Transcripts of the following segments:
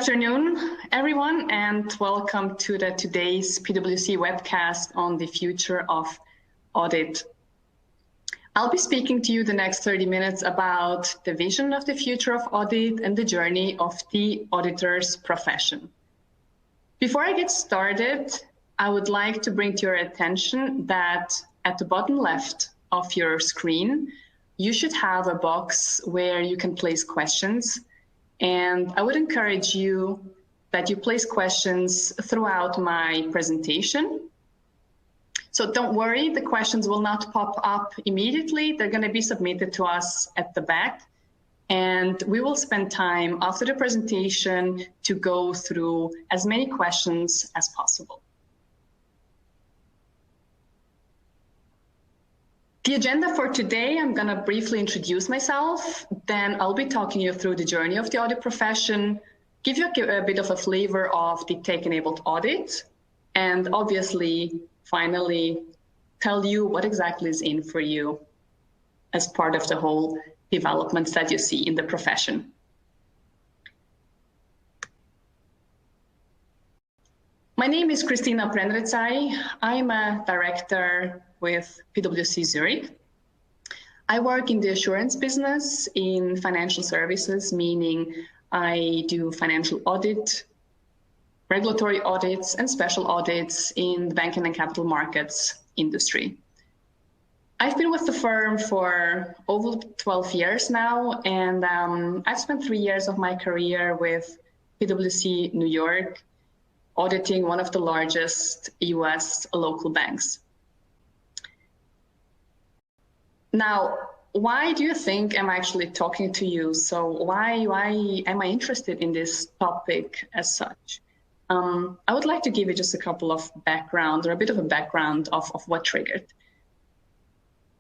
afternoon, everyone, and welcome to today's PwC webcast on the future of audit. I'll be speaking to you the next 30 minutes about the vision of the future of audit and the journey of the auditor's profession. Before I get started, I would like to bring to your attention that at the bottom left of your screen, you should have a box where you can place questions. And I would encourage you that you place questions throughout my presentation. So don't worry, the questions will not pop up immediately. They're going to be submitted to us at the back. And we will spend time after the presentation to go through as many questions as possible. The agenda for today, I'm going to briefly introduce myself, then I'll be talking you through the journey of the audit profession, give you a bit of a flavor of the tech-enabled audit, and obviously, finally, tell you what exactly is in for you as part of the whole developments that you see in the profession. My name is Christina Prenretzai. I'm a director with PwC Zurich. I work in the assurance business in financial services, meaning I do financial audit, regulatory audits, and special audits in the banking and capital markets industry. I've been with the firm for over 12 years now, and I've spent 3 years of my career with PwC New York, auditing one of the largest US local banks. Now, why do you think I'm actually talking to you? So why am I interested in this topic as such? I would like to give you just a couple of background or a bit of a background of what triggered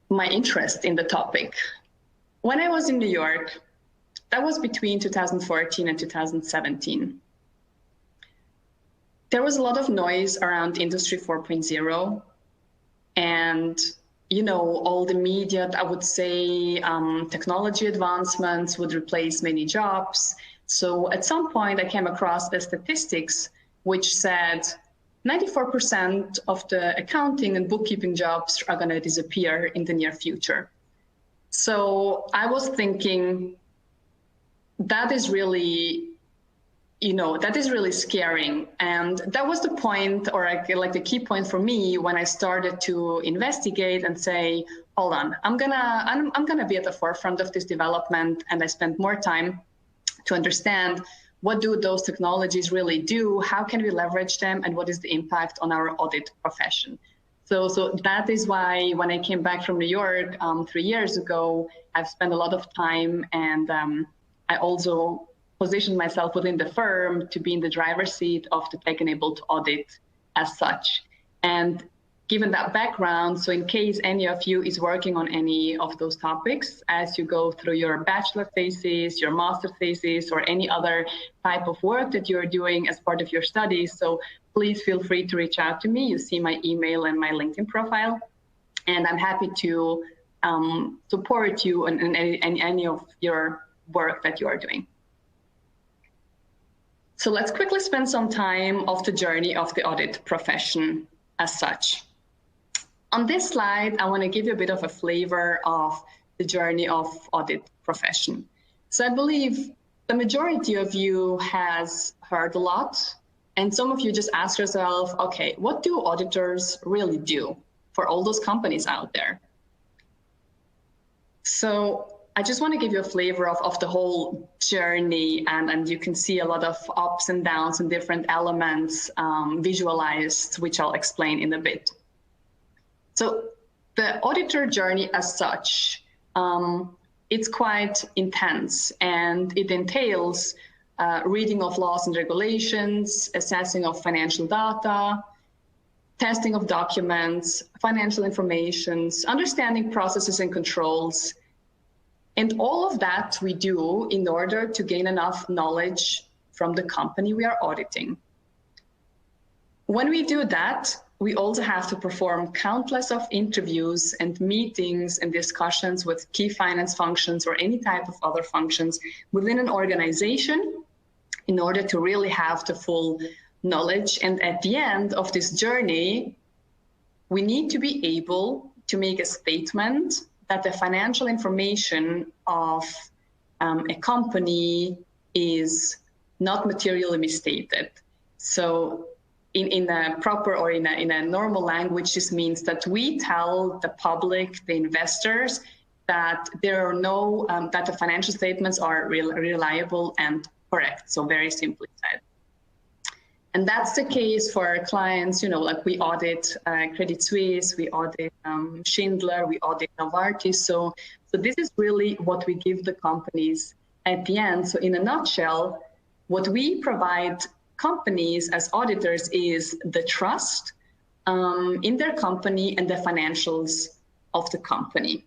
my interest in the topic. When I was in New York, that was between 2014 and 2017. There was a lot of noise around Industry 4.0 and all the media, I would say, technology advancements would replace many jobs. So at some point I came across the statistics which said 94% of the accounting and bookkeeping jobs are going to disappear in the near future. So I was thinking that is really scaring. And that was the point, or like the key point for me when I started to investigate and say, hold on, I'm gonna be at the forefront of this development. And I spent more time to understand what do those technologies really do, how can we leverage them, and what is the impact on our audit profession. So that is why when I came back from New York 3 years ago, I've spent a lot of time, and I also position myself within the firm to be in the driver's seat of the tech-enabled audit as such. And given that background, so in case any of you is working on any of those topics, as you go through your bachelor thesis, your master thesis, or any other type of work that you're doing as part of your studies, so please feel free to reach out to me. You see my email and my LinkedIn profile, and I'm happy to support you in any of your work that you are doing. So let's quickly spend some time of the journey of the audit profession as such. On this slide, I want to give you a bit of a flavor of the journey of audit profession. So I believe the majority of you has heard a lot, and some of you just ask yourself, okay, what do auditors really do for all those companies out there? So I just want to give you a flavor of the whole journey, and you can see a lot of ups and downs and different elements visualized, which I'll explain in a bit. So the auditor journey as such, it's quite intense, and it entails reading of laws and regulations, assessing of financial data, testing of documents, financial information, understanding processes and controls. And all of that we do in order to gain enough knowledge from the company we are auditing. When we do that, we also have to perform countless of interviews and meetings and discussions with key finance functions or any type of other functions within an organization in order to really have the full knowledge. And at the end of this journey, we need to be able to make a statement that the financial information of a company is not materially misstated. So in a proper or in a normal language, this means that we tell the public, the investors, that there are no, that the financial statements are reliable and correct. So very simply said. And that's the case for our clients, you know, like we audit Credit Suisse, we audit Schindler, we audit Novartis. So this is really what we give the companies at the end. So in a nutshell, what we provide companies as auditors is the trust in their company and the financials of the company.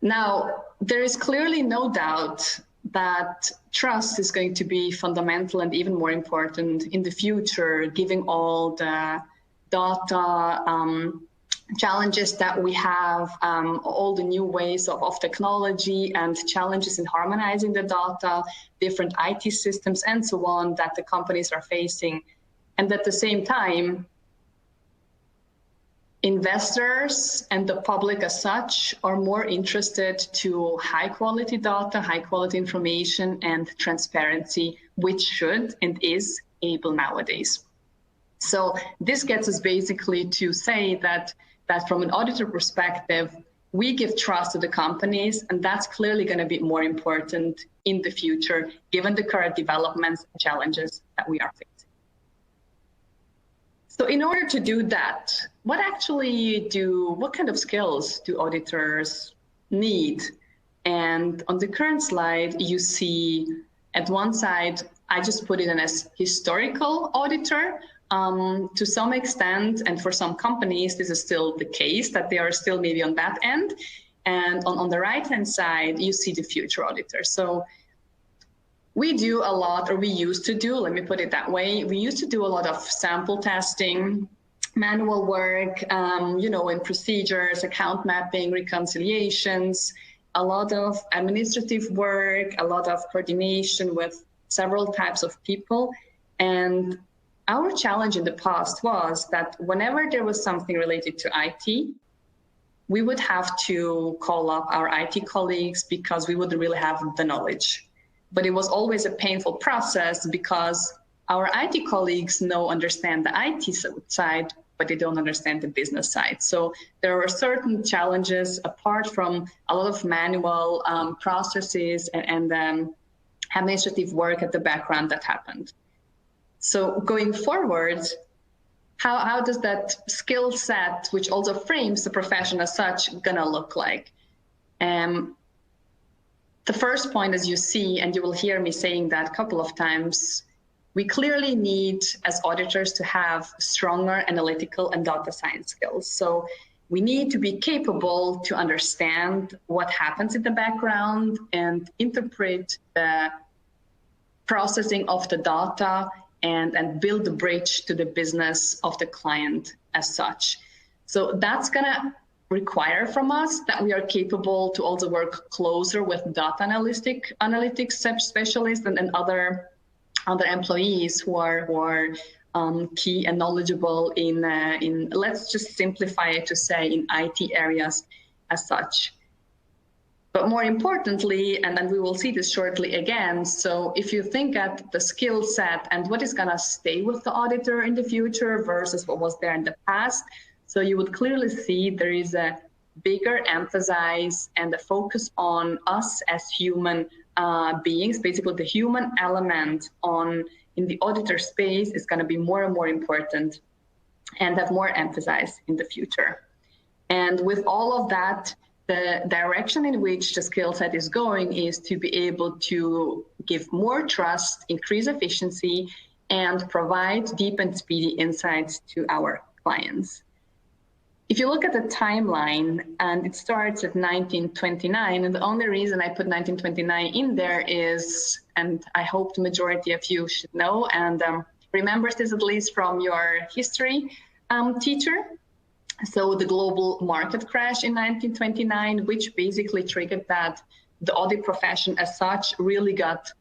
Now, there is clearly no doubt that trust is going to be fundamental and even more important in the future, given all the data challenges that we have, all the new ways of technology and challenges in harmonizing the data, different IT systems and so on that the companies are facing. And at the same time, investors and the public as such are more interested to high quality data, high quality information and transparency, which should and is able nowadays. So this gets us basically to say that from an auditor perspective, we give trust to the companies, and that's clearly going to be more important in the future, given the current developments and challenges that we are facing. So in order to do that, what kind of skills do auditors need? And on the current slide, you see at one side, I just put it in as historical auditor. To some extent, and for some companies, this is still the case, that they are still maybe on that end. And on the right-hand side, you see the future auditor. So we do a lot, or we used to do, let me put it that way, we used to do a lot of sample testing, manual work, you know, in procedures, account mapping, reconciliations, a lot of administrative work, a lot of coordination with several types of people. And our challenge in the past was that whenever there was something related to IT, we would have to call up our IT colleagues because we wouldn't really have the knowledge. But it was always a painful process because our IT colleagues understand the IT side, but they don't understand the business side. So there are certain challenges apart from a lot of manual processes and administrative work at the background that happened. So going forward, how does that skill set, which also frames the profession as such, gonna look like? The first point, as you see, and you will hear me saying that a couple of times, we clearly need, as auditors, to have stronger analytical and data science skills. So we need to be capable to understand what happens in the background and interpret the processing of the data and build the bridge to the business of the client as such. So that's gonna require from us that we are capable to also work closer with data analytics specialists and other employees who are key and knowledgeable in let's just simplify it to say in IT areas as such. But more importantly, and then we will see this shortly again, so if you think at the skill set and what is going to stay with the auditor in the future versus what was there in the past, so you would clearly see there is a bigger emphasis and a focus on us as human beings. Basically, the human element in the auditor space is going to be more and more important and have more emphasis in the future. And with all of that, the direction in which the skill set is going is to be able to give more trust, increase efficiency, and provide deep and speedy insights to our clients. If you look at the timeline, and it starts at 1929, and the only reason I put 1929 in there is, and I hope the majority of you should know, and remembers this at least from your history teacher. So the global market crash in 1929, which basically triggered that the audit profession as such really got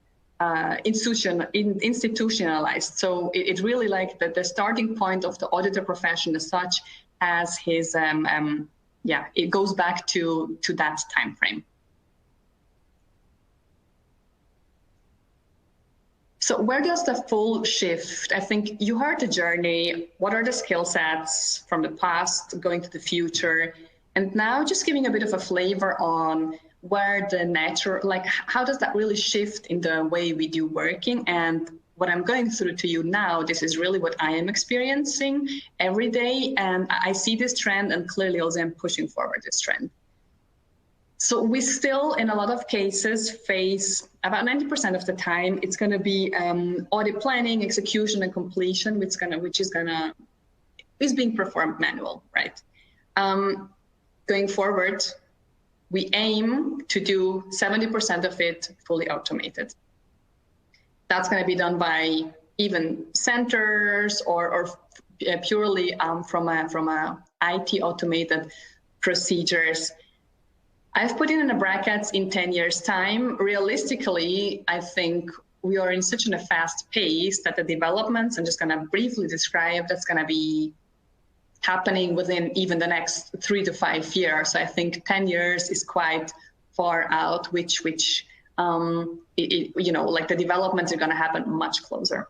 institutionalized. So it really like the starting point of the auditor profession as such as his, it goes back to that time frame. So where does the full shift? I think you heard the journey. What are the skill sets from the past going to the future? And now just giving a bit of a flavor on where the natural, like how does that really shift in the way we do working? And what I'm going through to you now, this is really what I am experiencing every day. And I see this trend and clearly also I'm pushing forward this trend. So we still, in a lot of cases, face about 90% of the time, it's going to be audit planning, execution, and completion, which is being performed manual, right? Going forward, we aim to do 70% of it fully automated. That's going to be done by even centers or purely from a IT automated procedures. I've put in the brackets in 10 years' time. Realistically, I think we are in such a fast pace that the developments, I'm just going to briefly describe, that's going to be happening within even the next 3 to 5 years. So I think 10 years is quite far out, which you know, like the developments are going to happen much closer.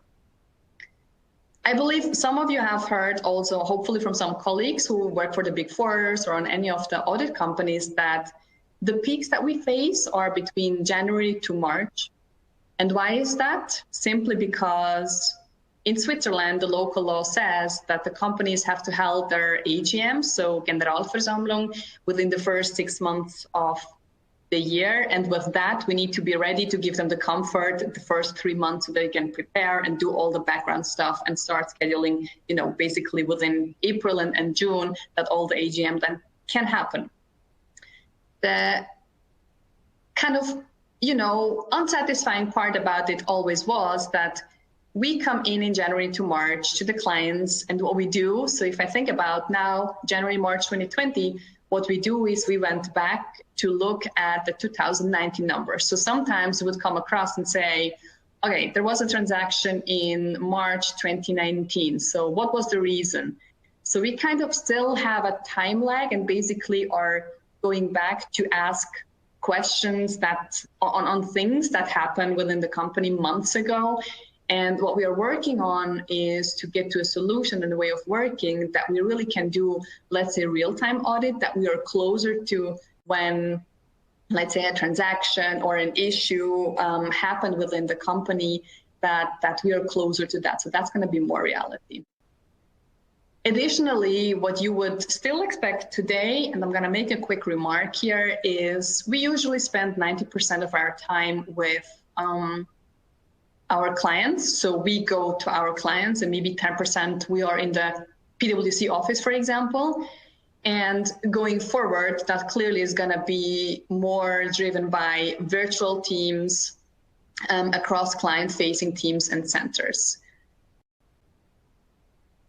I believe some of you have heard also, hopefully from some colleagues who work for the Big Fours or on any of the audit companies, that the peaks that we face are between January to March. And why is that? Simply because in Switzerland, the local law says that the companies have to hold their AGM, so Generalversammlung, within the first 6 months of the year. And with that, we need to be ready to give them the comfort the first 3 months so they can prepare and do all the background stuff and start scheduling, you know, basically within April and June, that all the AGM then can happen. The kind of, you know, unsatisfying part about it always was that we come in January to March to the clients and what we do. So if I think about now, January, March 2020, what we do is we went back to look at the 2019 numbers. So sometimes we would come across and say, okay, there was a transaction in March 2019. So what was the reason? So we kind of still have a time lag and basically are going back to ask questions that on things that happened within the company months ago. And what we are working on is to get to a solution and a way of working that we really can do, let's say, real-time audit, that we are closer to when, let's say, a transaction or an issue happened within the company, that we are closer to that. So that's going to be more reality. Additionally, what you would still expect today, and I'm going to make a quick remark here, is we usually spend 90% of our time with our clients. So we go to our clients and maybe 10% we are in the PwC office, for example. And going forward, that clearly is going to be more driven by virtual teams across client-facing teams and centers.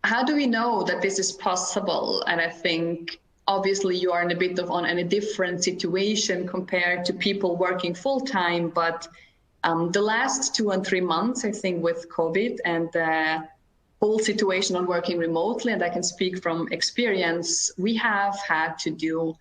How do we know that this is possible? And I think obviously you are in a bit of in a different situation compared to people working full-time, but the last 2 and 3 months, I think with COVID and the whole situation on working remotely, and I can speak from experience, we have had to do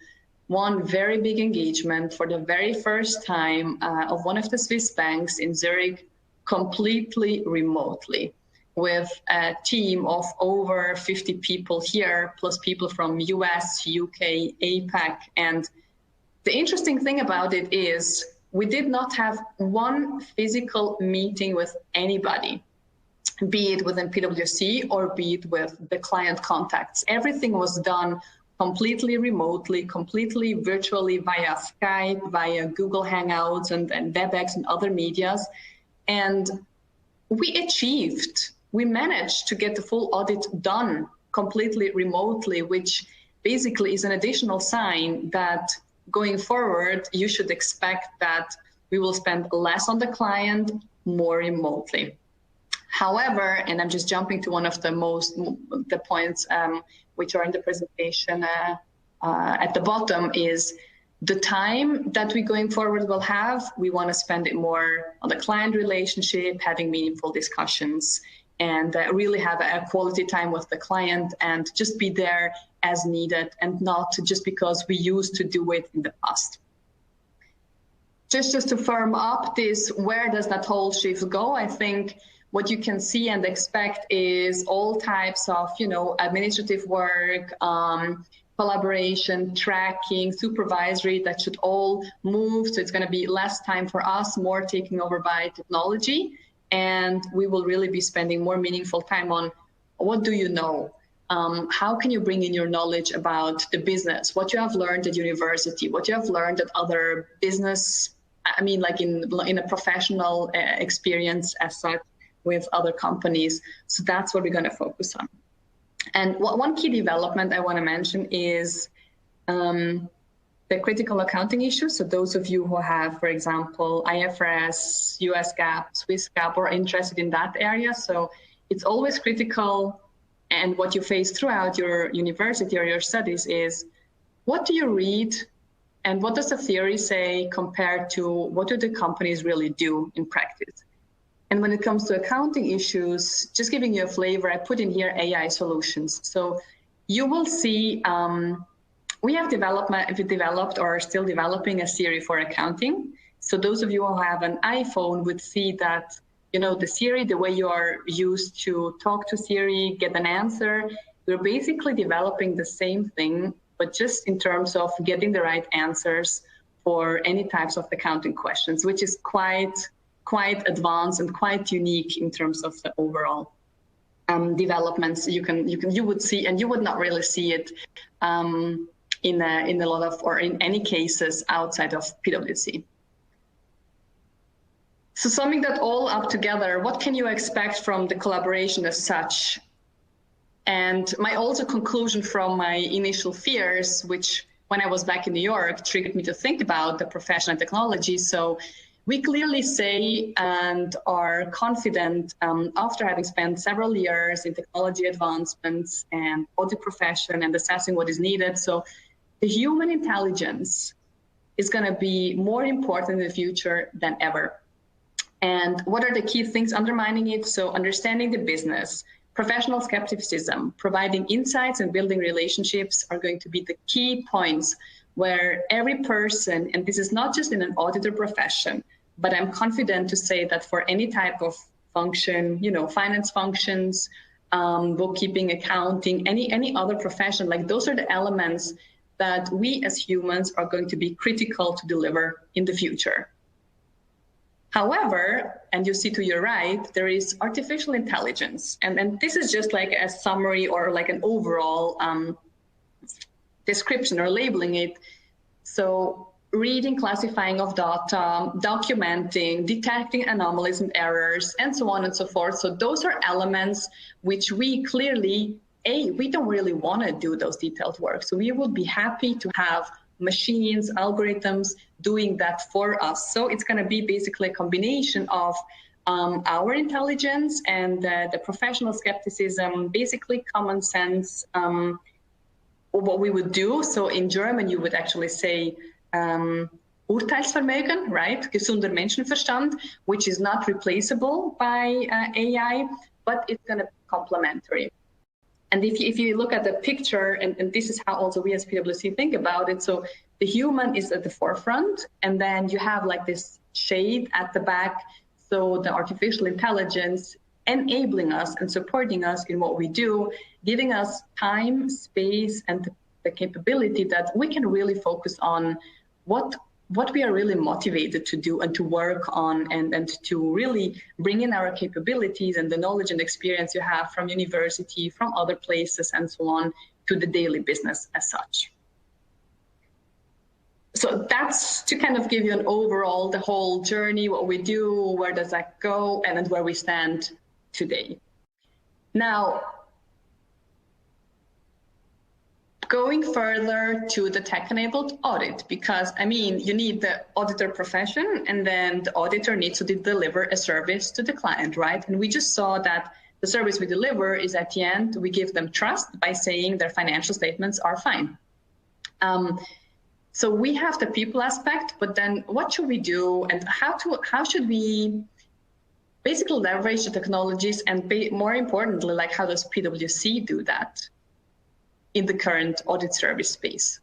one very big engagement for the very first time of one of the Swiss banks in Zurich, completely remotely, with a team of over 50 people here, plus people from US, UK, APAC. And the interesting thing about it is we did not have one physical meeting with anybody, be it within PwC or be it with the client contacts. Everything was done completely remotely, completely virtually via Skype, via Google Hangouts and WebEx and other medias. And we managed to get the full audit done completely remotely, which basically is an additional sign that going forward, you should expect that we will spend less on the client, more remotely. However, and I'm just jumping to one of the points which are in the presentation at the bottom, is The time that we going forward will have, we want to spend it more on the client relationship, having meaningful discussions, and really have a quality time with the client and just be there as needed and not just because we used to do it in the past. Just to firm up this, where does that whole shift go? I think what you can see and expect is all types of, administrative work, collaboration, tracking, supervisory, that should all move. So it's going to be less time for us, more taking over by technology. And we will really be spending more meaningful time on what do you know? How can you bring in your knowledge about the business, what you have learned at university, what you have learned at other business, like in a professional experience as such with other companies. So that's what we're going to focus on. And one key development I want to mention is the critical accounting issues. So those of you who have, for example, IFRS, US GAAP, Swiss GAAP, or interested in that area. So it's always critical. And what you face throughout your university or your studies is, what do you read and what does the theory say compared to what do the companies really do in practice? And when it comes to accounting issues, just giving you a flavor, I put in here AI solutions. So you will see we have developed or are still developing a Siri for accounting. So those of you who have an iPhone would see that, the Siri, the way you are used to talk to Siri, get an answer, we're basically developing the same thing, but just in terms of getting the right answers for any types of accounting questions, which is quite advanced and quite unique in terms of the overall developments you would see, and you would not really see it in a lot of, or in any cases outside of PwC. So summing that all up together, what can you expect from the collaboration as such? And my also conclusion from my initial fears, which when I was back in New York, triggered me to think about the profession and technology. So we clearly say and are confident after having spent several years in technology advancements and audit profession and assessing what is needed. So the human intelligence is going to be more important in the future than ever. And what are the key things undermining it? So understanding the business, professional skepticism, providing insights and building relationships are going to be the key points where every person, and this is not just in an auditor profession, but I'm confident to say that for any type of function, finance functions, bookkeeping, accounting, any other profession, like those are the elements that we as humans are going to be critical to deliver in the future. However, and you see to your right, there is artificial intelligence. And this is just like a summary or like an overall description or labeling it. So reading, classifying of data, documenting, detecting anomalies and errors, and so on and so forth. So those are elements which we clearly, we don't really want to do those detailed work. So we would be happy to have machines, algorithms doing that for us. So it's going to be basically a combination of our intelligence and the professional skepticism, basically common sense, what we would do. So in German, you would actually say Urteilsvermögen, right? Gesunder Menschenverstand, which is not replaceable by AI, but it's going to be complementary. And if you look at the picture, and this is how also we as PwC think about it, so the human is at the forefront, and then you have like this shade at the back, so the artificial intelligence enabling us and supporting us in what we do, giving us time, space, and the capability that we can really focus on what we are really motivated to do and to work on, and to really bring in our capabilities and the knowledge and experience you have from university, from other places, and so on, to the daily business as such. So that's to kind of give you an overall, the whole journey, what we do, where does that go, and where we stand today. Now, going further to the tech-enabled audit, because I mean, you need the auditor profession, and then the auditor needs to deliver a service to the client, right? And we just saw that the service we deliver is at the end, we give them trust by saying their financial statements are fine. So we have the people aspect, but then what should we do, and how should we basically leverage the technologies, and more importantly, like how does PwC do that in the current audit service space?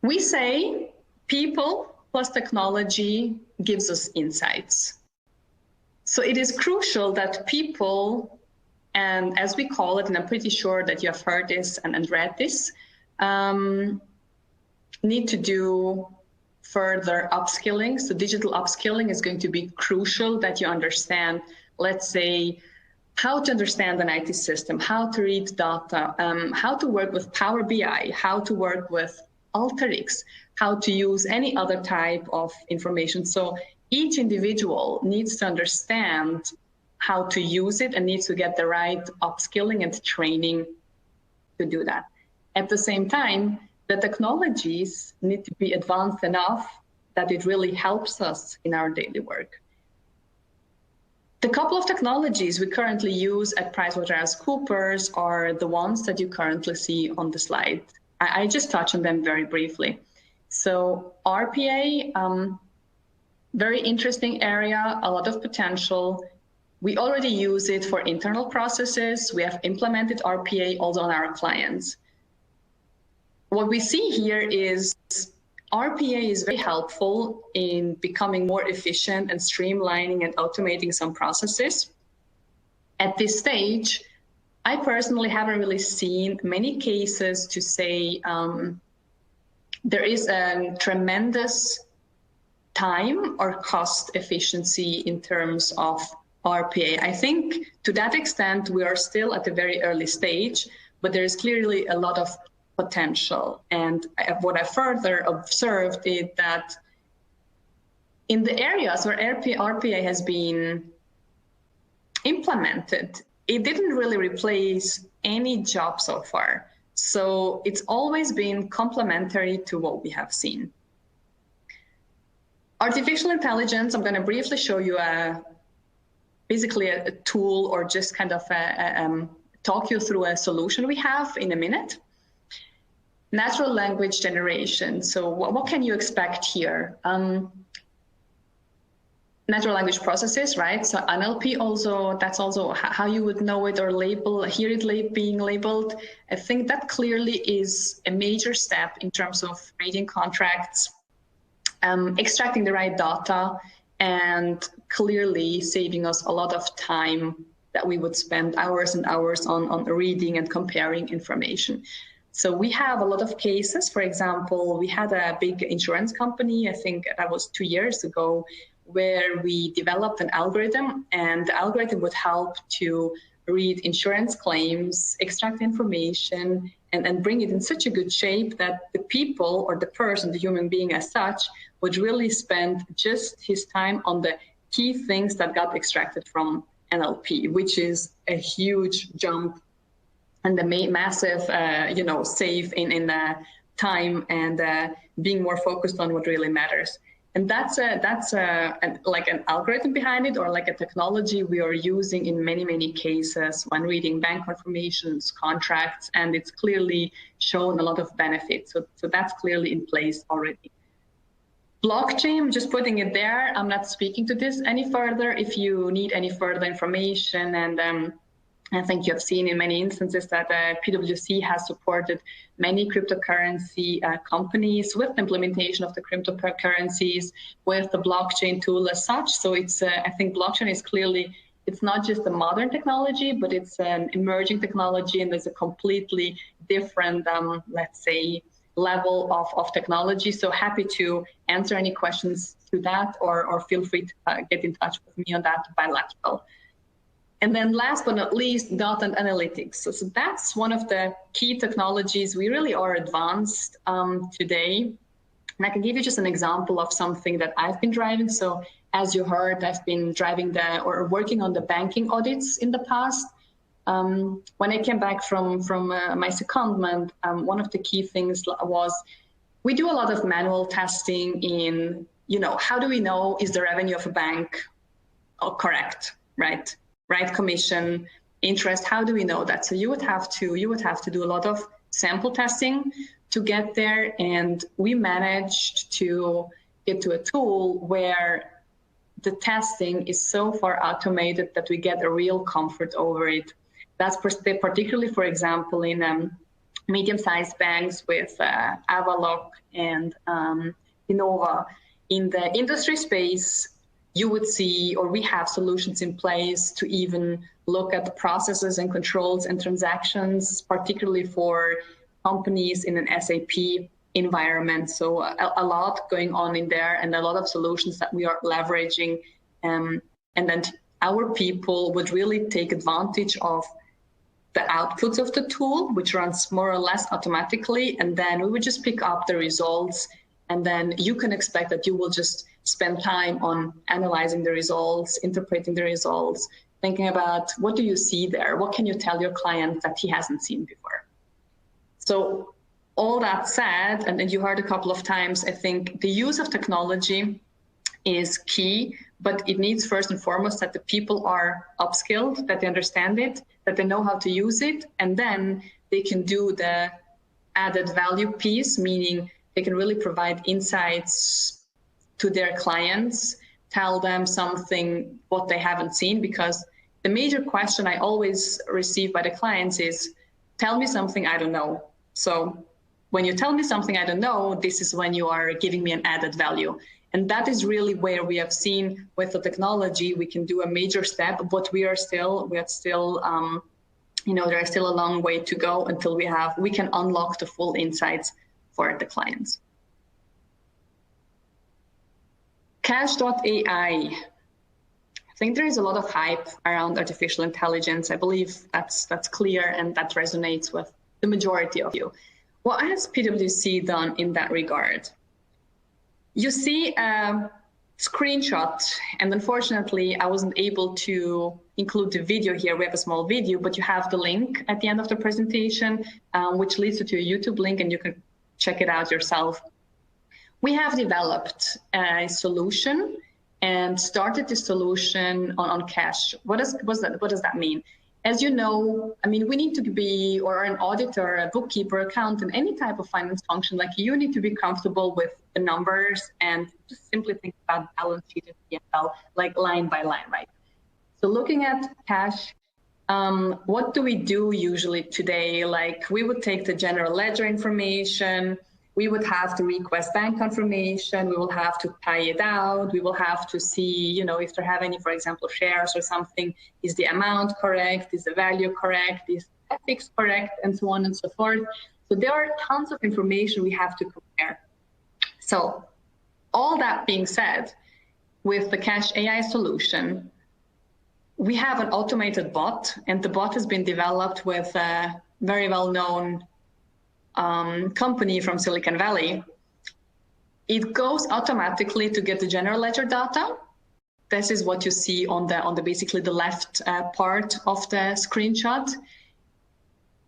We say people plus technology gives us insights. So it is crucial that people, and as we call it, and I'm pretty sure that you have heard this and read this, need to do further upskilling. So digital upskilling is going to be crucial, that you understand, let's say, how to understand an IT system, how to read data, how to work with Power BI, how to work with Alteryx, how to use any other type of information. So each individual needs to understand how to use it and needs to get the right upskilling and training to do that. At the same time, the technologies need to be advanced enough that it really helps us in our daily work. The couple of technologies we currently use at PwC's are the ones that you currently see on the slide. I just touched on them very briefly. So RPA, very interesting area, a lot of potential. We already use it for internal processes. We have implemented RPA also on our clients. What we see here is RPA is very helpful in becoming more efficient and streamlining and automating some processes. At this stage, I personally haven't really seen many cases to say there is a tremendous time or cost efficiency in terms of RPA. I think to that extent, we are still at a very early stage, but there is clearly a lot of potential. And what I further observed is that in the areas where RPA has been implemented, it didn't really replace any job so far. So it's always been complementary to what we have seen. Artificial intelligence, I'm going to briefly show you basically a tool, or just kind of talk you through a solution we have in a minute. Natural language generation. So what can you expect here? Natural language processes, right? So NLP also, that's also how you would know it or hear it being labeled. I think that clearly is a major step in terms of reading contracts, extracting the right data, and clearly saving us a lot of time that we would spend hours and hours on reading and comparing information. So we have a lot of cases. For example, we had a big insurance company, I think that was 2 years ago, where we developed an algorithm, and the algorithm would help to read insurance claims, extract information, and bring it in such a good shape that the people, or the person, the human being as such, would really spend just his time on the key things that got extracted from NLP, which is a huge jump and a massive, save in the time and being more focused on what really matters. And that's like an algorithm behind it, or like a technology we are using in many, many cases when reading bank confirmations, contracts, and it's clearly shown a lot of benefits. So that's clearly in place already. Blockchain, I'm just putting it there. I'm not speaking to this any further. If you need any further information, and I think you have seen in many instances that PwC has supported many cryptocurrency companies with the implementation of the cryptocurrencies, with the blockchain tool as such. So it's, I think blockchain is clearly, it's not just a modern technology, but it's an emerging technology, and there's a completely different, let's say, level of technology. So happy to answer any questions to that, or feel free to get in touch with me on that bilateral. And then last but not least, data and analytics. So that's one of the key technologies we really are advanced today. And I can give you just an example of something that I've been driving. So as you heard, I've been driving or working on the banking audits in the past. When I came back from my secondment, one of the key things was we do a lot of manual testing in, how do we know is the revenue of a bank correct, right? Right commission, interest, how do we know that? So you would have to do a lot of sample testing to get there, and we managed to get to a tool where the testing is so far automated that we get a real comfort over it. That's particularly, for example, in medium-sized banks with Avaloq and Innova. In the industry space, you would see, or we have solutions in place to even look at the processes and controls and transactions, particularly for companies in an SAP environment. So a lot going on in there, and a lot of solutions that we are leveraging. And then our people would really take advantage of the outputs of the tool, which runs more or less automatically. And then we would just pick up the results. And then you can expect that you will just spend time on analyzing the results, interpreting the results, thinking about what do you see there? What can you tell your client that he hasn't seen before? So all that said, and you heard a couple of times, I think the use of technology is key, but it needs first and foremost that the people are upskilled, that they understand it, that they know how to use it, and then they can do the added value piece, meaning they can really provide insights to their clients, tell them something, what they haven't seen, because the major question I always receive by the clients is, tell me something I don't know. So when you tell me something I don't know, this is when you are giving me an added value. And that is really where we have seen with the technology, we can do a major step, but we are still, there's still a long way to go until we can unlock the full insights for the clients. Cash.ai. I think there is a lot of hype around artificial intelligence. I believe that's clear, and that resonates with the majority of you. What has PwC done in that regard? You see a screenshot, and unfortunately, I wasn't able to include the video here. We have a small video, but you have the link at the end of the presentation, which leads you to a YouTube link, and you can check it out yourself. We have developed a solution and started the solution on cash. What does that mean? As you know, I mean, we need to be, or an auditor, a bookkeeper, accountant, any type of finance function, like you need to be comfortable with the numbers and just simply think about balance sheet and P&L, like line by line, right? So looking at cash, what do we do usually today? Like we would take the general ledger information, we would have to request bank confirmation, we will have to pay it out, we will have to see, if there have any, for example, shares or something, is the amount correct, is the value correct, is ethics correct, and so on and so forth. So there are tons of information we have to compare. So all that being said, with the Cash AI solution, we have an automated bot, and the bot has been developed with a very well-known company from Silicon Valley. It goes automatically to get the general ledger data. This is what you see on the basically the left part of the screenshot.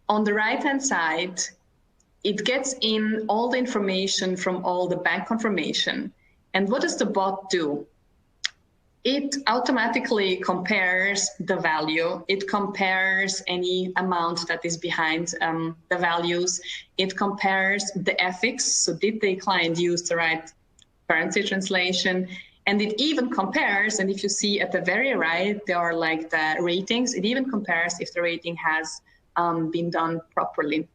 On the right-hand side, it gets in all the information from all the bank confirmation. And what does the bot do? It automatically compares the value. It compares any amount that is behind the values. It compares the ethics. So did the client use the right currency translation? And it even compares, and if you see at the very right, there are like the ratings. It even compares if the rating has been done properly.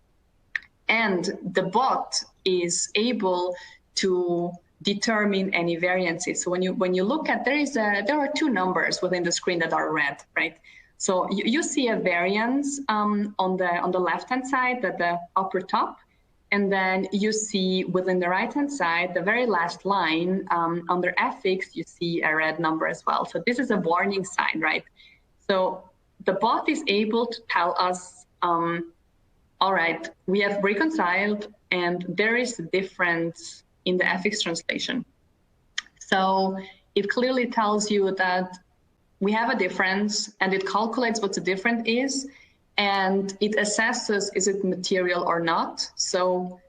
And the bot is able to determine any variances. So when you look at, there are two numbers within the screen that are red, right? So you see a variance on the left-hand side at the upper top, and then you see within the right-hand side, the very last line under ethics, you see a red number as well. So this is a warning sign, right? So the bot is able to tell us, all right, we have reconciled, and there is a difference in the ethics translation. So it clearly tells you that we have a difference, and it calculates what the difference is, and it assesses is it material or not. So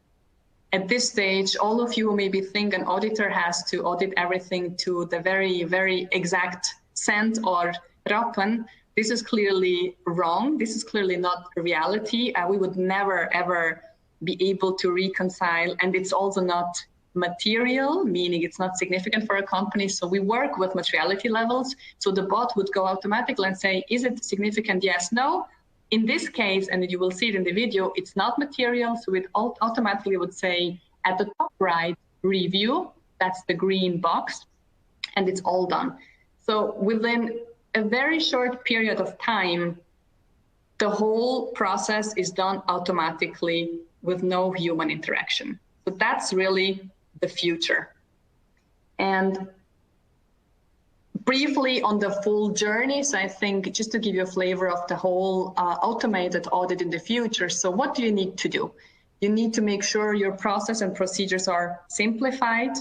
at this stage, all of you maybe think an auditor has to audit everything to the very, very exact cent or rappen. This is clearly wrong. This is clearly not a reality. We would never, ever be able to reconcile, and it's also not material, meaning it's not significant for a company. So we work with materiality levels. So the bot would go automatically and say, is it significant? Yes, no. In this case, and you will see it in the video, it's not material. So it automatically would say at the top right, review, that's the green box, and it's all done. So within a very short period of time, the whole process is done automatically with no human interaction. So that's really the future. And briefly on the full journey, so I think just to give you a flavor of the whole automated audit in the future. So what do you need to do? You need to make sure your process and procedures are simplified.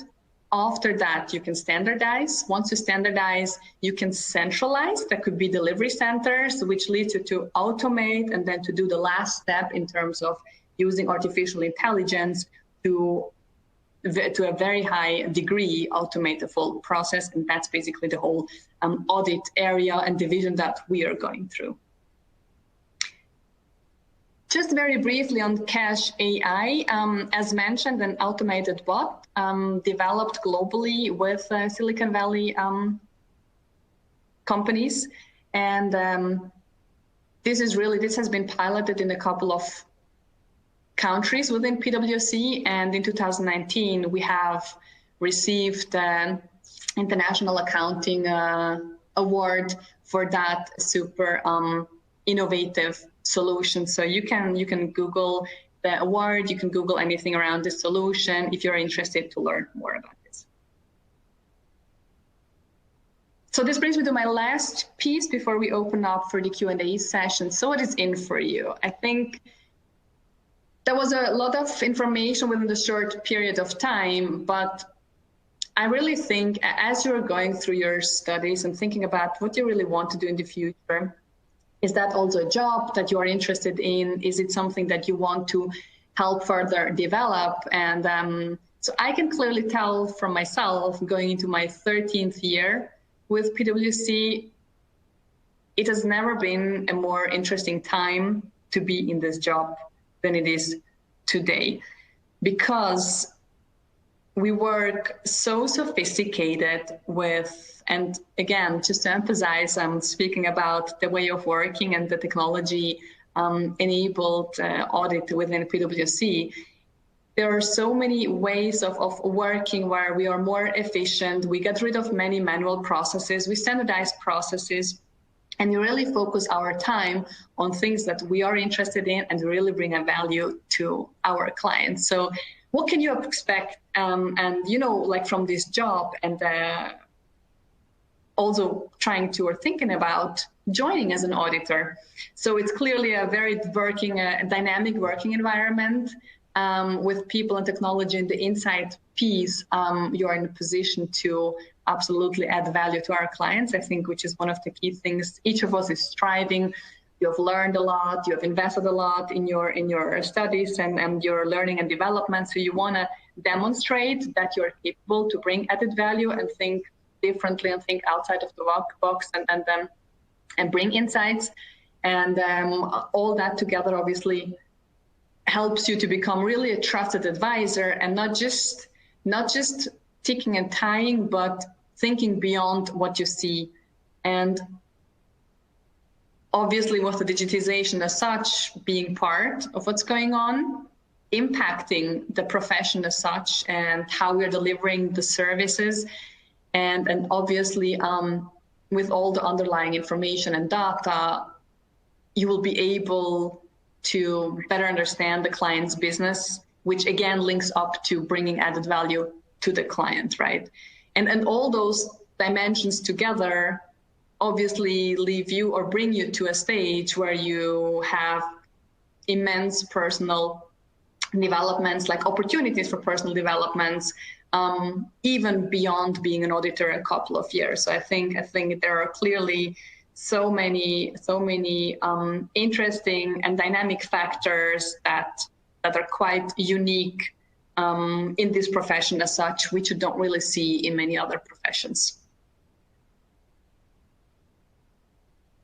After that, you can standardize. Once you standardize, you can centralize. That could be delivery centers, which leads you to automate and then to do the last step in terms of using artificial intelligence to a very high degree automate the full process. And that's basically the whole audit area and division that we are going through. Just very briefly on Cash AI, as mentioned, an automated bot developed globally with Silicon Valley companies. And this has been piloted in a couple of countries within PwC. And in 2019, we have received an International Accounting Award for that super innovative solution. So you can Google the award, you can Google anything around this solution if you're interested to learn more about this. So this brings me to my last piece before we open up for the Q&A session. So what is in for you? I think there was a lot of information within the short period of time, but I really think as you're going through your studies and thinking about what you really want to do in the future, is that also a job that you are interested in? Is it something that you want to help further develop? And so I can clearly tell from myself going into my 13th year with PwC, it has never been a more interesting time to be in this job than it is today, because we work so sophisticated with, and again, just to emphasize, I'm speaking about the way of working and the technology enabled audit within PwC. There are so many ways of working where we are more efficient. We get rid of many manual processes. We standardize processes. And we really focus our time on things that we are interested in and really bring a value to our clients. So what can you expect? And, you know, like from this job and also trying to or thinking about joining as an auditor. So it's clearly a very dynamic working environment with people and technology in the inside piece. You're in a position to absolutely add value to our clients, I think, which is one of the key things. Each of us is striving. You have learned a lot, you have invested a lot in your studies and your learning and development. So you want to demonstrate that you're capable to bring added value and think differently and think outside of the box and bring insights. And all that together obviously helps you to become really a trusted advisor and not just ticking and tying, but thinking beyond what you see. And obviously with the digitization as such being part of what's going on, impacting the profession as such and how we're delivering the services. And obviously with all the underlying information and data, you will be able to better understand the client's business, which again links up to bringing added value to the client, right? And all those dimensions together obviously leave you or bring you to a stage where you have immense personal developments, like opportunities for personal developments, even beyond being an auditor a couple of years. So I think there are clearly so many interesting and dynamic factors that are quite unique in this profession as such, which you don't really see in many other professions.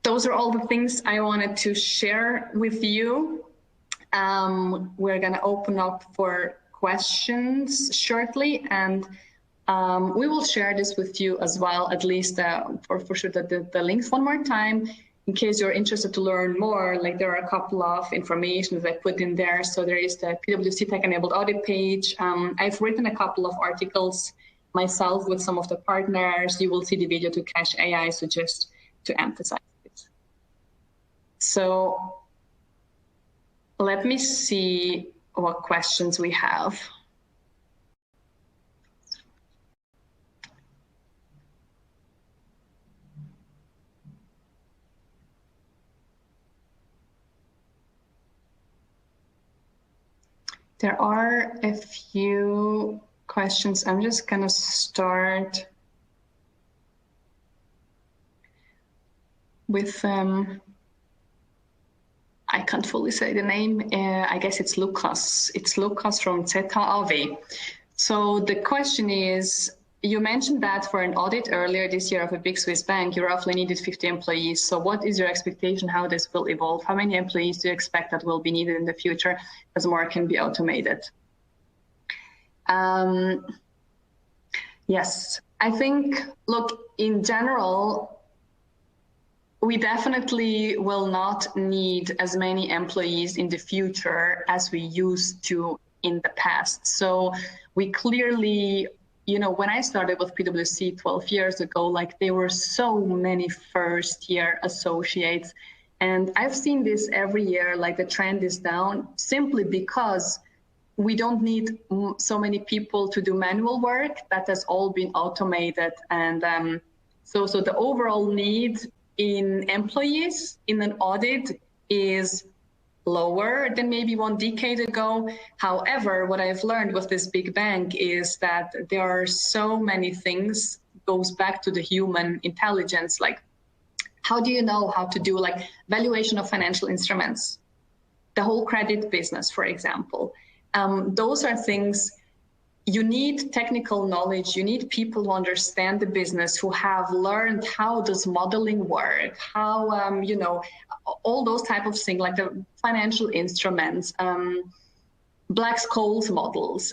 Those are all the things I wanted to share with you. We're going to open up for questions shortly, and we will share this with you as well, at least for sure, the links one more time, in case you're interested to learn more. Like, there are a couple of information that I put in there. So there is the PwC Tech-Enabled Audit page. I've written a couple of articles myself with some of the partners. You will see the video to Cache AI, so just to emphasize it. So let me see what questions we have. There are a few questions. I'm just going to start with, I can't fully say the name. I guess it's Lucas. It's Lucas from ZHAW. So the question is, you mentioned that for an audit earlier this year of a big Swiss bank, you roughly needed 50 employees. So what is your expectation how this will evolve? How many employees do you expect that will be needed in the future as more can be automated? Yes, I think, look, in general, we definitely will not need as many employees in the future as we used to in the past. So we clearly, you know, when I started with PwC 12 years ago, like, there were so many first-year associates. And I've seen this every year, like, the trend is down simply because we don't need so many people to do manual work. That has all been automated. And so the overall need in employees in an audit is lower than maybe 1 decade ago. However, what I've learned with this big bank is that there are so many things, goes back to the human intelligence. Like, how do you know how to do, like, valuation of financial instruments, the whole credit business, for example? Those are things you need technical knowledge. You need people who understand the business, who have learned how does modeling work, how, you know, all those type of things, like the financial instruments, Black-Scholes models,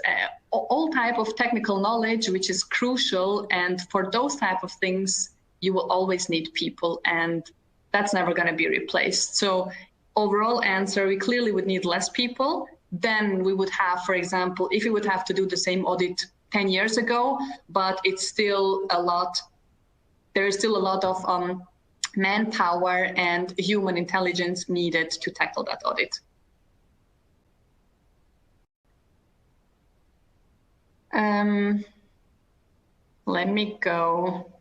all type of technical knowledge, which is crucial. And for those type of things, you will always need people, and that's never going to be replaced. So overall answer, we clearly would need less people. Then we would have, for example, if we would have to do the same audit 10 years ago, but it's still a lot, there is still a lot of manpower and human intelligence needed to tackle that audit. Let me go.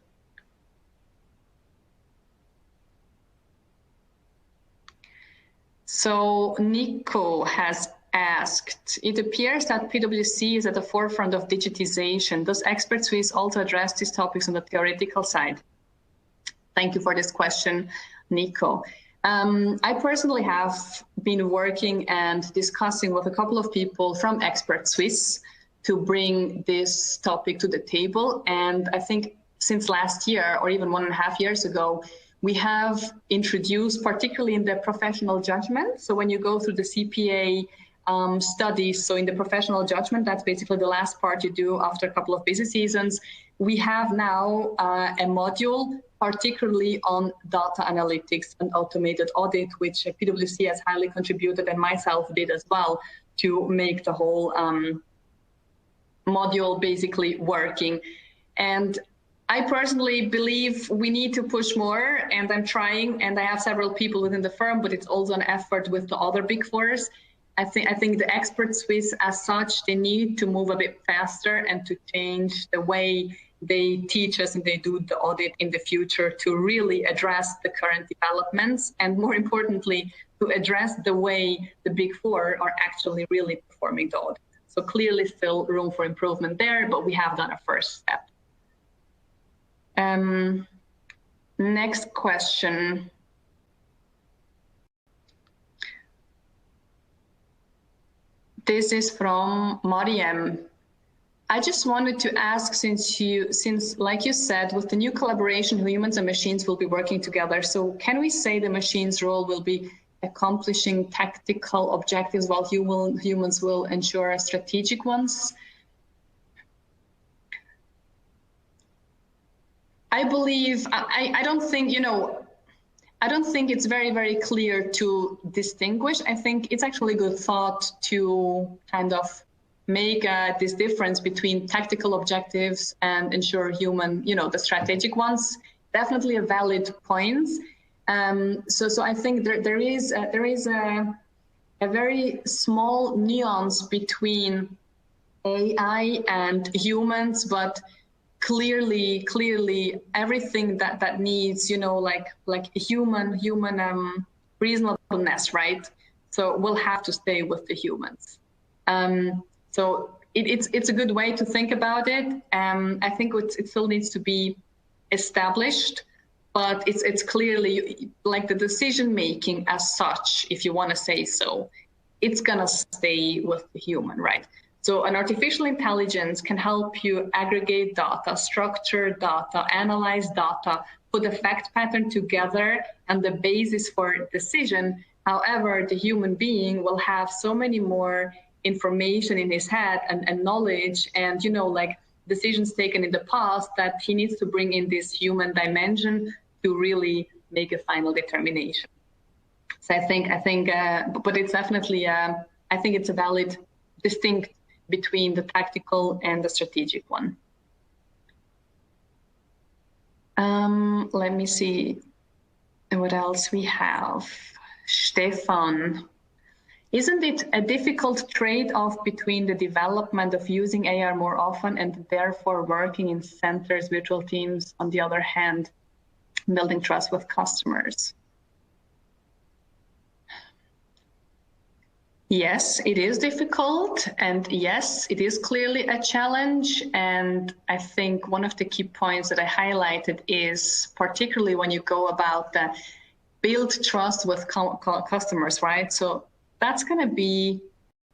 So Nico has asked, it appears that PwC is at the forefront of digitization. Does Expert Swiss also address these topics on the theoretical side? Thank you for this question, Nico. I personally have been working and discussing with a couple of people from Expert Swiss to bring this topic to the table. And I think since last year, or even 1.5 years ago, we have introduced, particularly in the professional judgment. So when you go through the CPA studies, so in the professional judgment, that's basically the last part you do after a couple of busy seasons. We have now a module, particularly on data analytics and automated audit, which PwC has highly contributed, and myself did as well, to make the whole module basically working. And I personally believe we need to push more, and I'm trying, and I have several people within the firm, but it's also an effort with the other Big Fours. I think the Expert Swiss as such, they need to move a bit faster and to change the way they teach us and they do the audit in the future to really address the current developments, and more importantly, to address the way the Big Four are actually really performing the audit. So clearly still room for improvement there, but we have done a first step. Next question. This is from Mariam. I just wanted to ask, since like you said, with the new collaboration, humans and machines will be working together. So can we say the machine's role will be accomplishing tactical objectives while humans will ensure strategic ones. I believe, I don't think, I don't think it's very, very clear to distinguish. I think it's actually a good thought to kind of make this difference between tactical objectives and ensure human, the strategic ones. Definitely a valid point. So I think there is a very small nuance between AI and humans, but clearly everything that needs, like human reasonableness, right? So we'll have to stay with the humans. So it's a good way to think about it. I think it still needs to be established, but it's clearly like the decision making as such, if you want to say so, it's gonna stay with the human, right? So an artificial intelligence can help you aggregate data, structure data, analyze data, put a fact pattern together and the basis for decision. However, the human being will have so many more information in his head and knowledge and, like decisions taken in the past that he needs to bring in this human dimension to really make a final determination. So I think, but it's definitely, I think it's a valid distinct between the tactical and the strategic one. Let me see what else we have. Stefan, isn't it a difficult trade-off between the development of using AI more often and therefore working in centers, virtual teams, on the other hand, building trust with customers? Yes, it is difficult, and yes, it is clearly a challenge. And I think one of the key points that I highlighted is particularly when you go about the build trust with customers, right? So that's going to be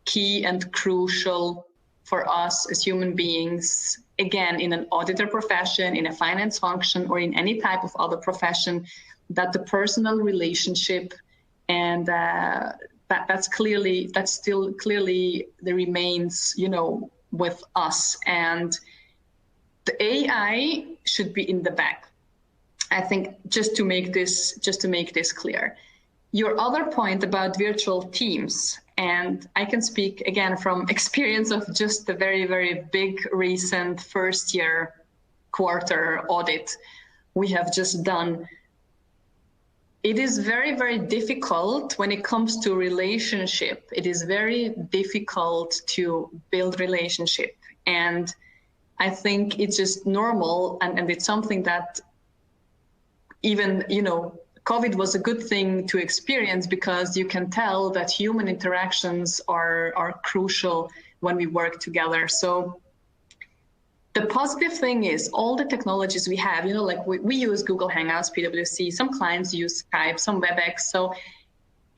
key and crucial for us as human beings, again, in an auditor profession, in a finance function, or in any type of other profession, that the personal relationship and that's still clearly there remains, with us, and the AI should be in the back. I think just to make this clear. Your other point about virtual teams, and I can speak again from experience of just the very, very big recent first year quarter audit we have just done. It is very, very difficult when it comes to relationship. It is very difficult to build relationship. And I think it's just normal. And it's something that even, COVID was a good thing to experience, because you can tell that human interactions are crucial when we work together. So the positive thing is all the technologies we have, like we use Google Hangouts, PwC, some clients use Skype, some WebEx. So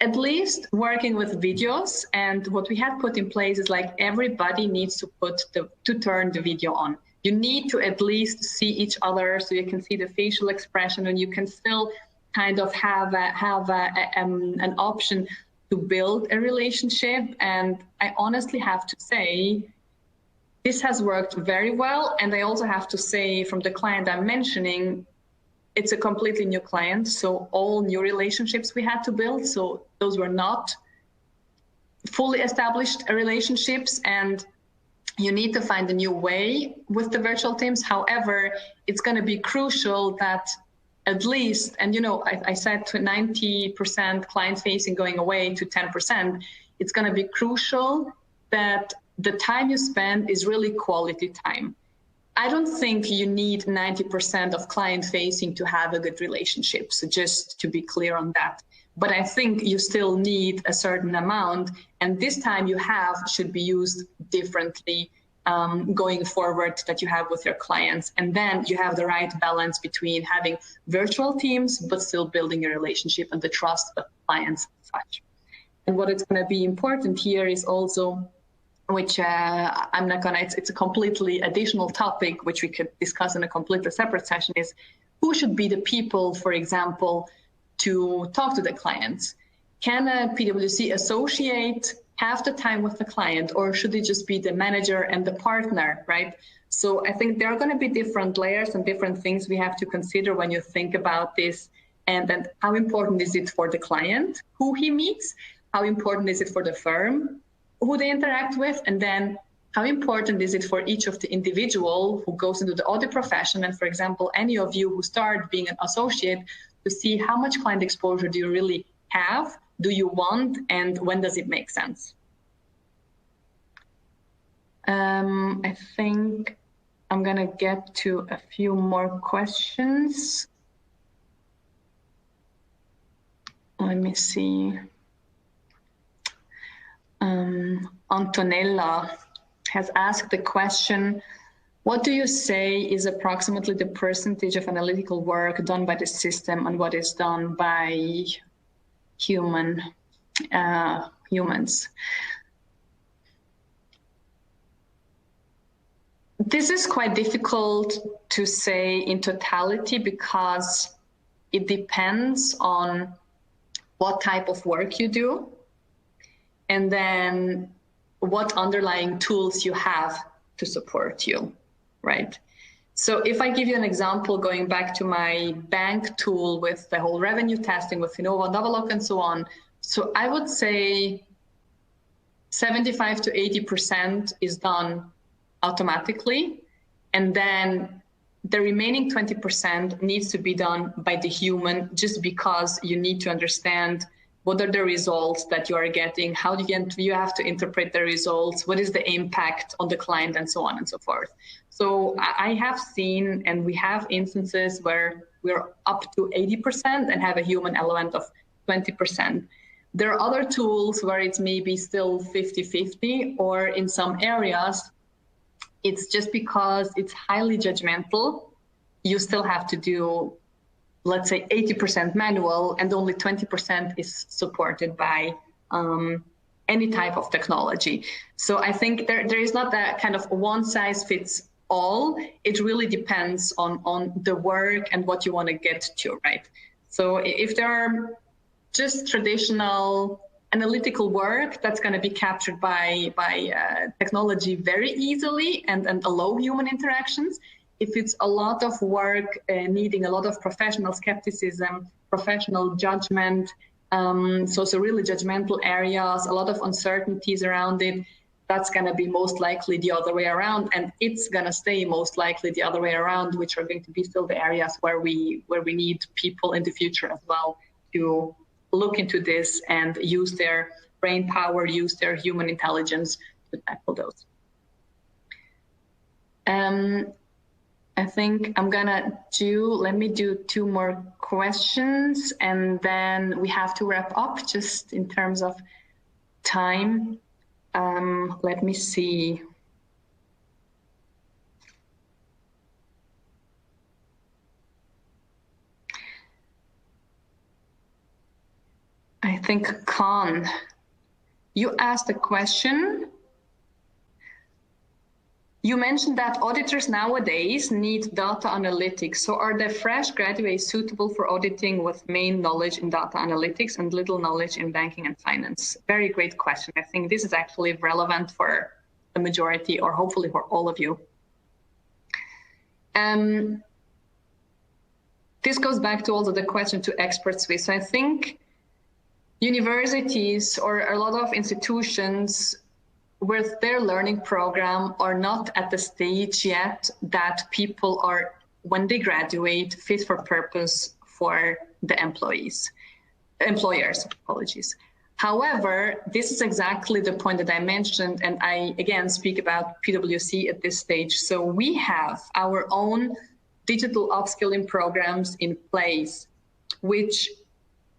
at least working with videos, and what we have put in place is like everybody needs to turn the video on. You need to at least see each other so you can see the facial expression, and you can still kind of have an option to build a relationship. And I honestly have to say, this has worked very well. And I also have to say, from the client I'm mentioning, it's a completely new client. So all new relationships we had to build. So those were not fully established relationships. And you need to find a new way with the virtual teams. However, it's going to be crucial that at least, and I said to 90% client facing going away to 10%, it's going to be crucial that the time you spend is really quality time. I don't think you need 90% of client facing to have a good relationship. So just to be clear on that. But I think you still need a certain amount, and this time you have should be used differently going forward that you have with your clients. And then you have the right balance between having virtual teams, but still building a relationship and the trust with clients and such. And what is going to be important here is also, which I'm not gonna, it's a completely additional topic, which we could discuss in a completely separate session, is who should be the people, for example, to talk to the clients. can a PwC associate have the time with the client, or should it just be the manager and the partner, right? So I think there are going to be different layers and different things we have to consider when you think about this. And then how important is it for the client, who he meets? How important is it for the firm, who they interact with? And then how important is it for each of the individual who goes into the audit profession? And for example, any of you who start being an associate, to see how much client exposure do you really have, do you want, and when does it make sense? I think I'm going to get to a few more questions. Let me see. Antonella has asked the question, what do you say is approximately the percentage of analytical work done by the system and what is done by humans? This is quite difficult to say in totality because it depends on what type of work you do and then what underlying tools you have to support you, right? So if I give you an example, going back to my bank tool with the whole revenue testing with Innova, Double and so on, so I would say 75 to 80% is done automatically, and then the remaining 20% needs to be done by the human, just because you need to understand what are the results that you are getting, how do you have to interpret the results, what is the impact on the client, and so on and so forth. So I have seen, and we have instances where we're up to 80% and have a human element of 20%. There are other tools where it's maybe still 50-50, or in some areas, it's just because it's highly judgmental, you still have to do, let's say, 80% manual, and only 20% is supported by any type of technology. So I think there is not that kind of one size fits all. It really depends on the work and what you want to get to, right? So if there are just traditional analytical work, that's going to be captured by technology very easily and allow human interactions. If it's a lot of work needing a lot of professional skepticism, professional judgment, so really judgmental areas, a lot of uncertainties around it, that's going to be most likely the other way around, and it's going to stay most likely the other way around, which are going to be still the areas where we need people in the future as well to look into this and use their brain power, use their human intelligence to tackle those. I think I'm gonna let me do 2 more questions, and then we have to wrap up just in terms of time. Let me see. I think, Khan, you asked a question. You mentioned that auditors nowadays need data analytics. So are the fresh graduates suitable for auditing with main knowledge in data analytics and little knowledge in banking and finance? Very great question. I think this is actually relevant for the majority, or hopefully for all of you. This goes back to also the question to experts with. So I think universities or a lot of institutions with their learning program are not at the stage yet that people are, when they graduate, fit for purpose for the employers, apologies. However, this is exactly the point that I mentioned, and I again speak about PwC at this stage. So we have our own digital upskilling programs in place, which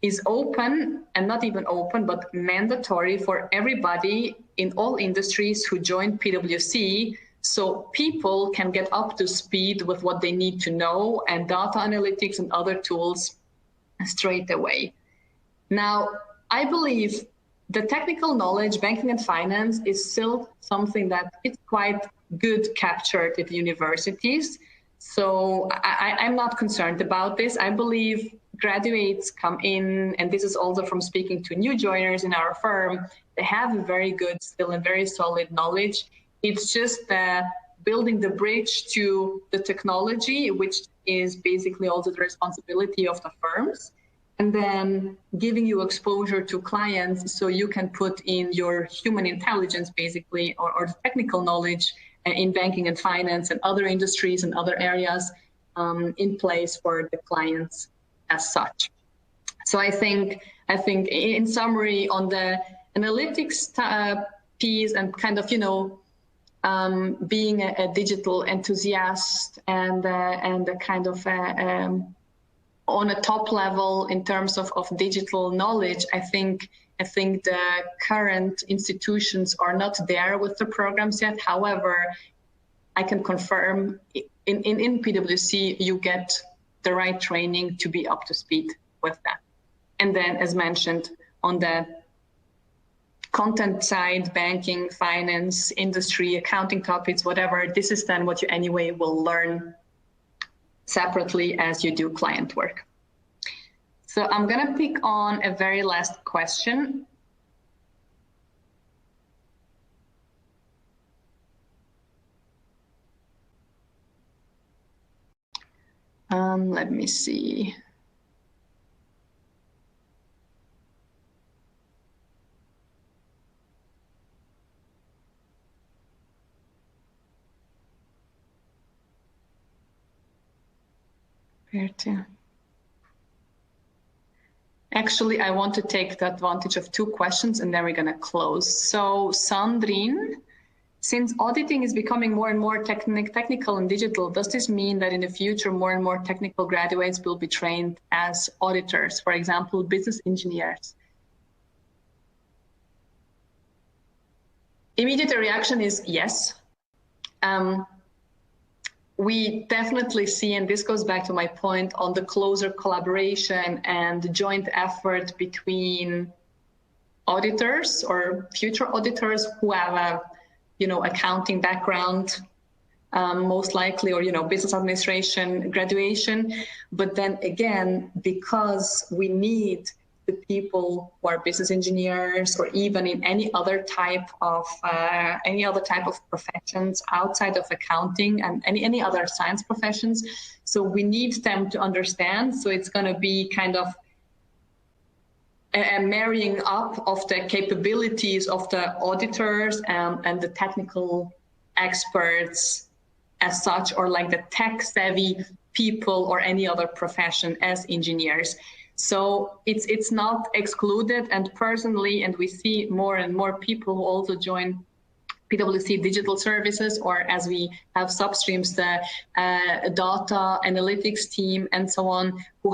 is open, and not even open, but mandatory for everybody in all industries who join PwC, so people can get up to speed with what they need to know and data analytics and other tools straight away. Now, I believe the technical knowledge, banking and finance, is still something that it's quite good captured at universities. So I'm not concerned about this. I believe graduates come in, and this is also from speaking to new joiners in our firm, they have a very good skill and very solid knowledge. It's just building the bridge to the technology, which is basically also the responsibility of the firms, and then giving you exposure to clients so you can put in your human intelligence, basically, or the technical knowledge in banking and finance and other industries and other areas in place for the clients as such. So I think in summary, on the analytics piece and kind of, being a digital enthusiast and a kind of on a top level in terms of digital knowledge, I think the current institutions are not there with the programs yet. However, I can confirm in PwC, you get the right training to be up to speed with that. And then, as mentioned, on the content side, banking, finance, industry, accounting topics, whatever, this is then what you anyway will learn separately as you do client work. So I'm going to pick on a very last question. Let me see. Where to? Actually, I want to take the advantage of two questions and then we're going to close. So Sandrine, since auditing is becoming more and more technical and digital, does this mean that in the future more and more technical graduates will be trained as auditors, for example, business engineers? Immediate reaction is yes. We definitely see, and this goes back to my point on the closer collaboration and the joint effort between auditors or future auditors who have a, accounting background, most likely, or, business administration graduation. But then again, because we need the people who are business engineers or even in any other type of professions outside of accounting and any other science professions. So we need them to understand. So it's going to be kind of a marrying up of the capabilities of the auditors and the technical experts as such, or like the tech savvy people or any other profession as engineers. So it's not excluded, and personally, and we see more and more people who also join PwC digital services, or as we have substreams, the data analytics team and so on, who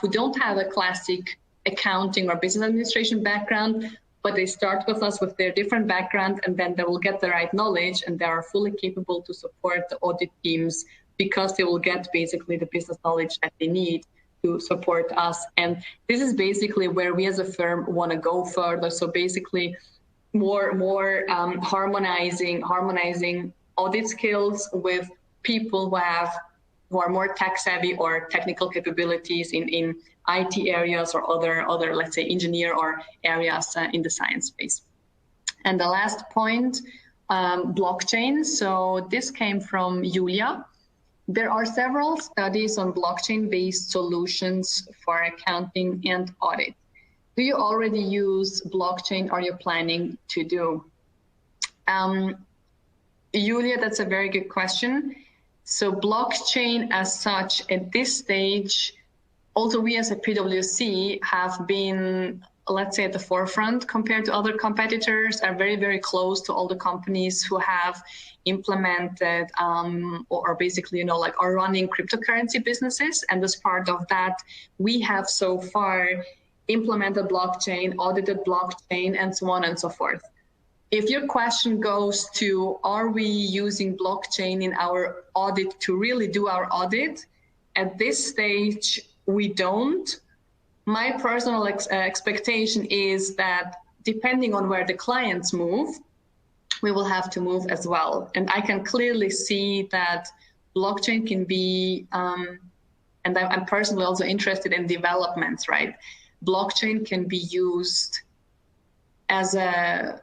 don't have a classic accounting or business administration background, but they start with us with their different background, and then they will get the right knowledge and they are fully capable to support the audit teams because they will get basically the business knowledge that they need to support us. And this is basically where we as a firm want to go further. So basically more harmonizing audit skills with people who are more tech savvy or technical capabilities in IT areas or other, let's say, engineer or areas in the science space. And the last point, blockchain. So this came from Julia. There are several studies on blockchain-based solutions for accounting and audit. Do you already use blockchain, or are you planning to do? Julia, that's a very good question. So blockchain as such at this stage, also we as a PwC have been, let's say, at the forefront compared to other competitors, are very, very close to all the companies who have implemented or basically, are running cryptocurrency businesses. And as part of that, we have so far implemented blockchain, audited blockchain, and so on and so forth. If your question goes to, are we using blockchain in our audit to really do our audit? At this stage, we don't. My personal expectation is that depending on where the clients move, we will have to move as well. And I can clearly see that blockchain can be and I'm personally also interested in developments, right? Blockchain can be used as a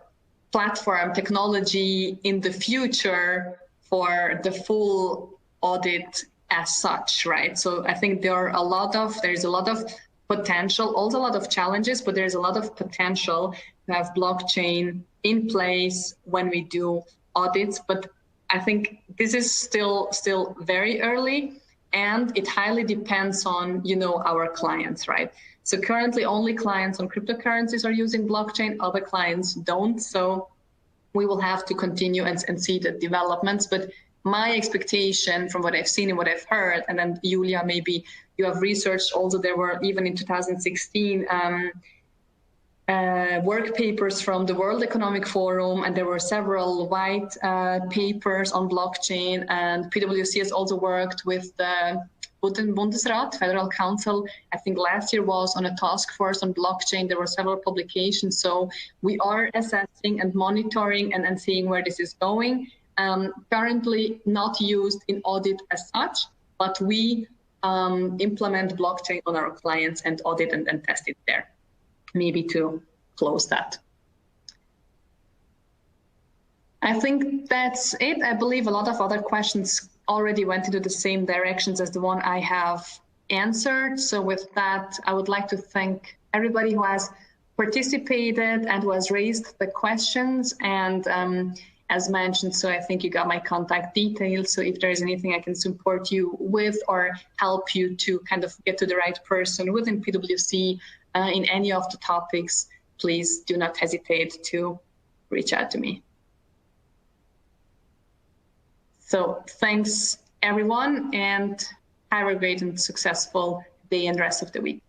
platform technology in the future for the full audit as such, right? So I think there's a lot of potential, also a lot of challenges, but there's a lot of potential to have blockchain in place when we do audits. But I think this is still very early, and it highly depends on, our clients, right? So currently only clients on cryptocurrencies are using blockchain, other clients don't. So we will have to continue and see the developments. But my expectation from what I've seen and what I've heard, and then Julia, maybe you have researched also, there were even in 2016, work papers from the World Economic Forum, and there were several white papers on blockchain, and PwC has also worked with the Bundesrat, Federal Council. I think last year was on a task force on blockchain. There were several publications. So we are assessing and monitoring and seeing where this is going. Currently not used in audit as such, but we implement blockchain on our clients and audit and test it there. Maybe to close that. I think that's it. I believe a lot of other questions already went into the same directions as the one I have answered. So with that, I would like to thank everybody who has participated and who has raised the questions. And as mentioned, so I think you got my contact details. So if there is anything I can support you with or help you to kind of get to the right person within PwC in any of the topics, please do not hesitate to reach out to me. So thanks everyone, and have a great and successful day and rest of the week.